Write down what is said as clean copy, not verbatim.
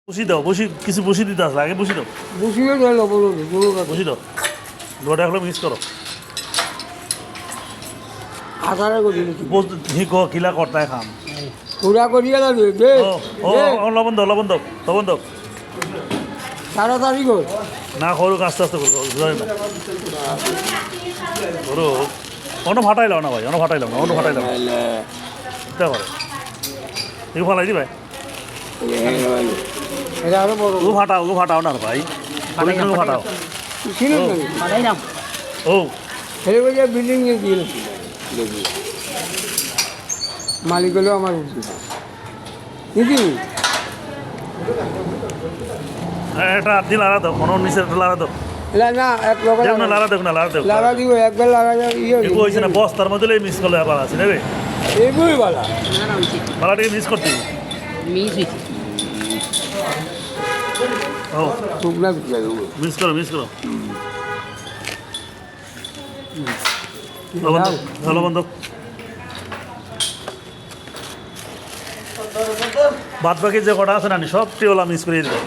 বসি দাও, বসি কিছু বসি দিতে আসলে আগে বসি দাও, বসিয়ে দিল বলো বসি দাও, গোটা হলো মিক্স করো। আধারে করি হি ক কিলা করতায় খাম। পুরা করিয়া না দে দে ও ও ও, লবণ দাও, লবণ দাও, লবণ দাও। তাড়াতাড়ি কর না করুক, আস্তে আস্তে করো, জোরে না করো। অন্য ফাটাইলাম না ভাই, অন্য ফাটাইলাম না, অন্য ফাটাইলাম না, এটা করে এগুলো ফালাই দি ভাই, এটা আরো বড় ও ফাটাও না ভাই, ও ফাটাও। ছিল ও ছেলে বলে বিল্ডিং এ দিয়ে মালিক হলো আমার উচিত দিদি এটা দিন লাড়া দাও, কোনো নিচে লাড়া দাও, না এক লোক দেখ না লাড়া দেখ না, লাড়া দেখ, লাগা দিব একবার লাগা ইয়ে এগুলো হয়েছে না বস্তার মধ্যে মিস করলে আবার আছে নেবে, এগুলোই বালা বালাটিকে মিস করতে ও শুকনা মিস করো, মিস করো, লবণ দাও, লবণ দাও। বাদ বাকি যে কটা আছে না সব টিওলা মিস করে দিবে।